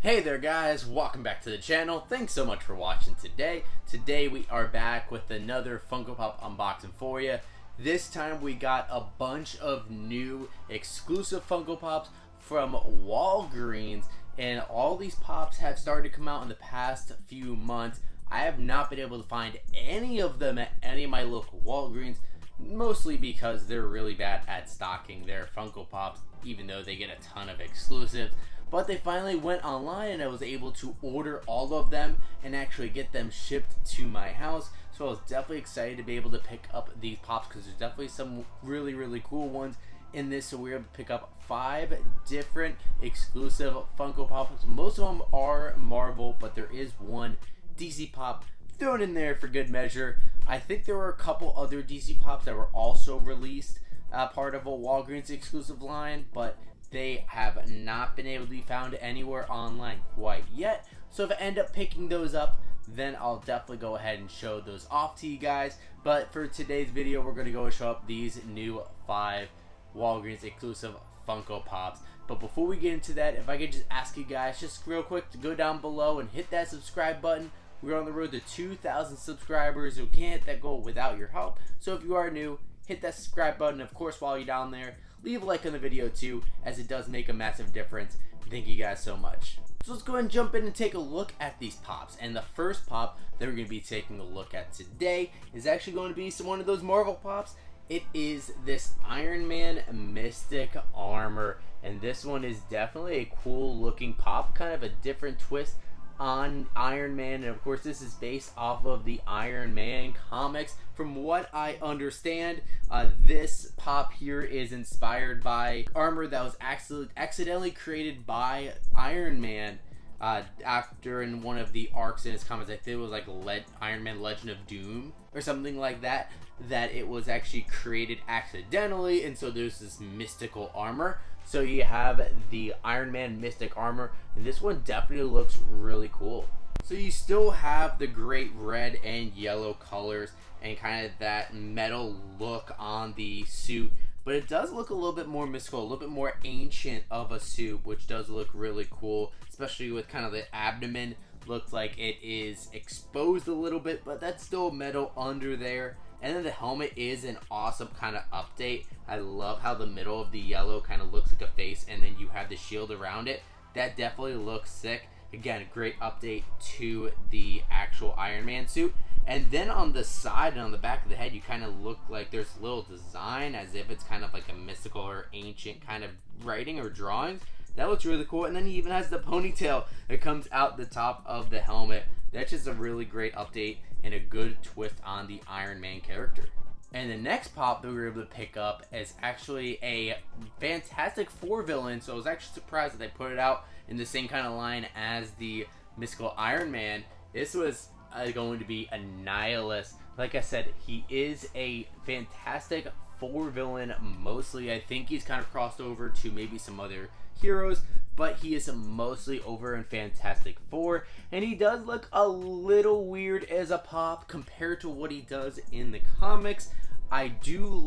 Hey there guys, welcome back to the channel. Thanks so much for watching today. Today we are back with another Funko Pop unboxing for you. This time we got a bunch of new exclusive Funko Pops from Walgreens, and all these pops have started to come out in the past few months. I have not been able to find any of them at any of my local Walgreens, mostly because they're really bad at stocking their Funko Pops, even though they get a ton of exclusives. But they finally went online and I was able to order all of them and actually get them shipped to my house. So I was definitely excited to be able to pick up these pops because there's definitely some really cool ones in this. So we were able to pick up 5 different exclusive Funko Pops. Most of them are Marvel, but there is one DC Pop thrown in there for good measure. I think there were a couple other DC Pops that were also released part of a Walgreens exclusive line, but they have not been able to be found anywhere online quite yet. So if I end up picking those up, then I'll definitely go ahead and show those off to you guys. But for today's video, we're going to go show up these new 5 Walgreens exclusive Funko Pops. But before we get into that, if I could just ask you guys just real quick to go down below and hit that subscribe button. We're on the road to 2,000 subscribers. We can't hit that goal without your help. So if you are new, hit that subscribe button. Of course, while you're down there, leave a like on the video too, as it does make a massive difference. Thank you guys so much. So let's go ahead and jump in and take a look at these pops. And the first pop that we're going to be taking a look at today is actually going to be one of those Marvel pops. It is this Iron Man Mystic Armor. And this one is definitely a cool looking pop, kind of a different twist on Iron Man, and of course this is based off of the Iron Man comics. From what I understand, this pop here is inspired by armor that was accidentally created by Iron Man after in one of the arcs in his comics. I think it was like Iron Man Legend of Doom or something like that, that it was actually created accidentally, and so there's this mystical armor. So you have the Iron Man Mystic Armor, and this one definitely looks really cool. So you still have the great red and yellow colors and kind of that metal look on the suit, but it does look a little bit more mystical, a little bit more ancient of a suit, which does look really cool, especially with kind of the abdomen. Looks like it is exposed a little bit, but that's still metal under there. And then the helmet is an awesome kind of update. I love how the middle of the yellow kind of looks like a face, and then you have the shield around it. That definitely looks sick. Again, a great update to the actual Iron Man suit. And then on the side and on the back of the head, you kind of look like there's a little design as if it's kind of like a mystical or ancient kind of writing or drawings. That looks really cool. And then he even has the ponytail that comes out the top of the helmet. That's just a really great update and a good twist on the Iron Man character. And the next pop that we were able to pick up is actually a Fantastic Four villain. So I was actually surprised that they put it out in the same kind of line as the mystical Iron Man. This was going to be Annihilus. Like I said, he is a Fantastic Four villain mostly. I think he's kind of crossed over to maybe some other heroes, but he is mostly over in Fantastic Four, and he does look a little weird as a pop compared to what he does in the comics. I do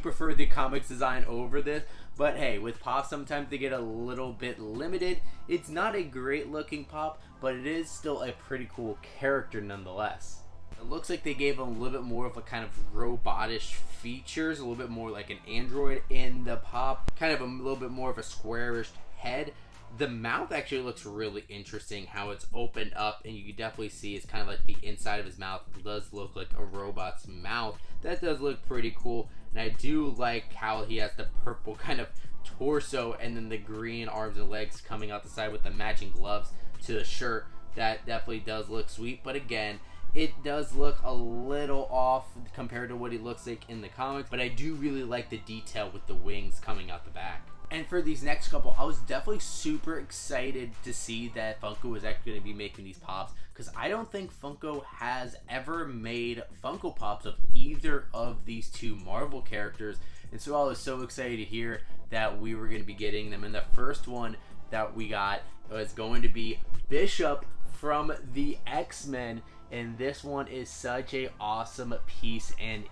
prefer the comics design over this, but hey, with pops sometimes they get a little bit limited. It's not a great looking pop, but it is still a pretty cool character nonetheless. It looks like they gave him a little bit more of a kind of robotish features, a little bit more like an android in the pop, kind of a little bit more of a squarish head. The mouth actually looks really interesting, how it's opened up, and you can definitely see it's kind of like the inside of his mouth does look like a robot's mouth. That does look pretty cool, and I do like how he has the purple kind of torso and then the green arms and legs coming out the side with the matching gloves to the shirt. That definitely does look sweet, but again, it does look a little off compared to what he looks like in the comics, but I do really like the detail with the wings coming out the back. And for these next couple, I was definitely super excited to see that Funko was actually going to be making these pops, because I don't think Funko has ever made Funko Pops of either of these two Marvel characters, and so I was so excited to hear that we were going to be getting them. And the first one that we got was going to be Bishop from the X-Men, and this one is such a awesome piece, and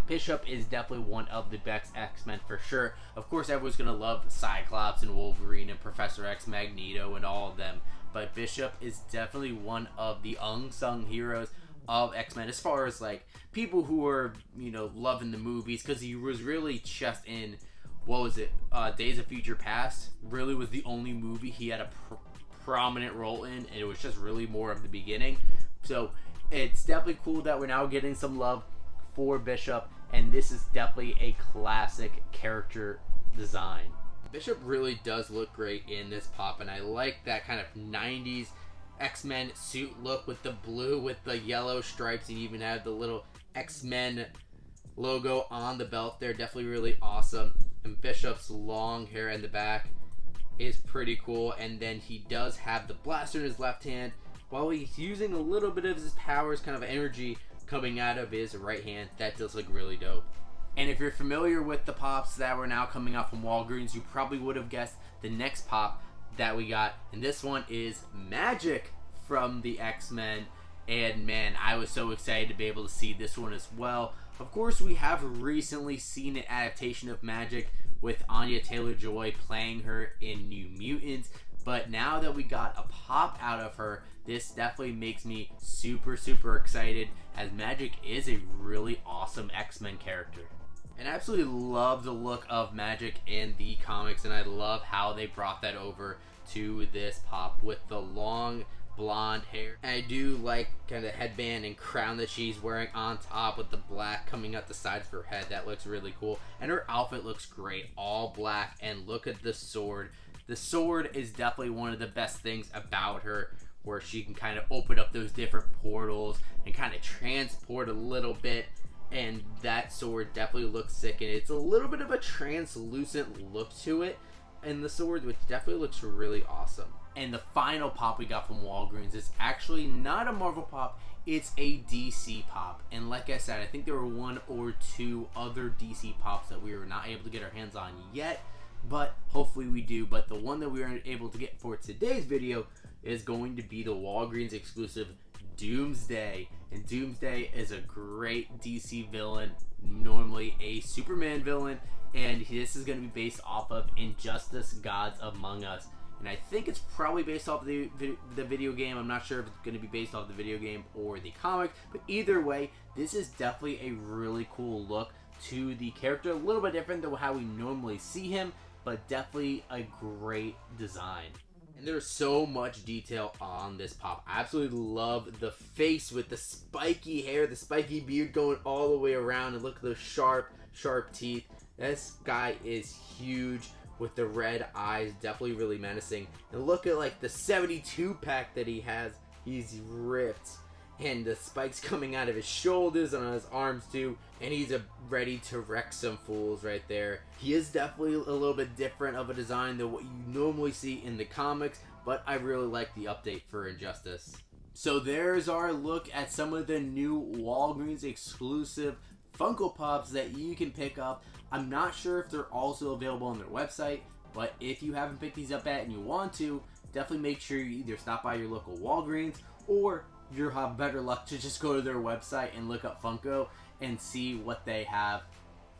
Bishop is definitely one of the best X-Men for sure. Of course, everyone's gonna love Cyclops and Wolverine and Professor X, Magneto, and all of them. But Bishop is definitely one of the unsung heroes of X-Men, as far as like people who are, you know, loving the movies, because he was really just in, what was it, Days of Future Past. Really was the only movie he had a prominent role in, and it was just really more of the beginning. So it's definitely cool that we're now getting some love for Bishop, and this is definitely a classic character design. Bishop really does look great in this pop, and I like that kind of 90s X-Men suit look with the blue with the yellow stripes, and even have the little X-Men logo on the belt there. Definitely really awesome. And Bishop's long hair in the back is pretty cool, and then he does have the blaster in his left hand while he's using a little bit of his powers, kind of energy coming out of his right hand. That does look really dope. And if you're familiar with the pops that were now coming out from Walgreens, you probably would have guessed the next pop that we got, and this one is Magic from the X-Men. And man, I was so excited to be able to see this one as well. Of course, we have recently seen an adaptation of Magic with Anya Taylor-Joy playing her in New Mutants, but now that we got a pop out of her, this definitely makes me super excited, as Magic is a really awesome X-Men character. And I absolutely love the look of Magic in the comics, and I love how they brought that over to this pop with the long blonde hair. And I do like kind of headband and crown that she's wearing on top with the black coming out the sides of her head. That looks really cool. And her outfit looks great, all black. And look at the sword. The sword is definitely one of the best things about her, where she can kind of open up those different portals and kind of transport a little bit. And that sword definitely looks sick, and it's a little bit of a translucent look to it in the sword, which definitely looks really awesome. And the final pop we got from Walgreens is actually not a Marvel pop, it's a DC pop. And like I said, I think there were one or two other DC pops that we were not able to get our hands on yet, but hopefully we do. But the one that we were able to get for today's video is going to be the Walgreens exclusive Doomsday. And Doomsday is a great DC villain, normally a Superman villain, and this is going to be based off of Injustice Gods Among Us. And I think it's probably based off the video game. I'm not sure if it's going to be based off the video game or the comic, but either way, this is definitely a really cool look to the character. A little bit different than how we normally see him, but definitely a great design. And there's so much detail on this pop. I absolutely love the face with the spiky hair, the spiky beard going all the way around, and look at those sharp teeth. This guy is huge with the red eyes, definitely really menacing. And look at like the 72 pack that he has. He's ripped, and the spikes coming out of his shoulders and on his arms too, and he's ready to wreck some fools right there. He is definitely a little bit different of a design than what you normally see in the comics, but I really like the update for Injustice. So there's our look at some of the new Walgreens exclusive Funko Pops that you can pick up. I'm not sure if they're also available on their website, but if you haven't picked these up yet and you want to, definitely make sure you either stop by your local Walgreens, or you'll have better luck to just go to their website and look up Funko and see what they have.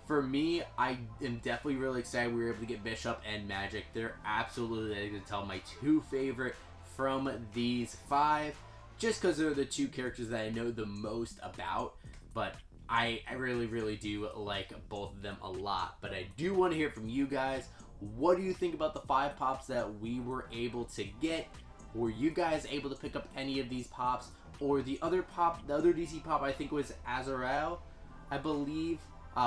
For me, I am definitely really excited we were able to get Bishop and Magic. They're absolutely, I can tell, my two favorite from these five, just because they're the two characters that I know the most about. But I really do like both of them a lot. But I do want to hear from you guys. What do you think about the 5 pops that we were able to get? Were you guys able to pick up any of these pops? Or the other pop, the other DC pop, I think was Azrael, I believe,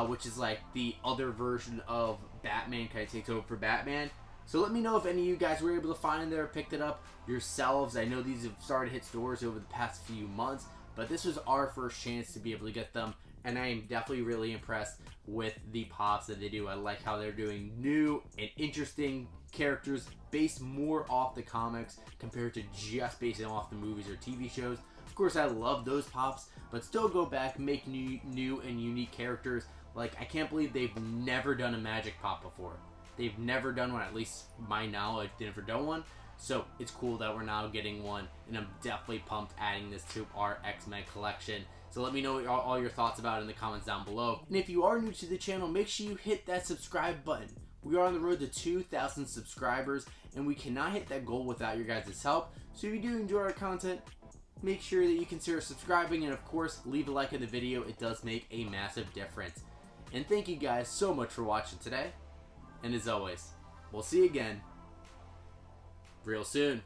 which is like the other version of Batman, kind of takes over for Batman. So let me know if any of you guys were able to find it or picked it up yourselves. I know these have started to hit stores over the past few months, but this was our first chance to be able to get them, and I am definitely really impressed with the pops that they do. I like how they're doing new and interesting characters based more off the comics compared to just basing off the movies or TV shows. Of course, I love those pops, but still go back, make new and unique characters. Like, I can't believe they've never done a Magic pop before. They've never done one, at least my knowledge, they've never done one. So it's cool that we're now getting one, and I'm definitely pumped adding this to our X-Men collection. So let me know all your thoughts about it in the comments down below. And if you are new to the channel, make sure you hit that subscribe button. We are on the road to 2,000 subscribers, and we cannot hit that goal without your guys' help. So if you do enjoy our content, make sure that you consider subscribing, and of course, leave a like in the video. It does make a massive difference. And thank you guys so much for watching today. And as always, we'll see you again real soon.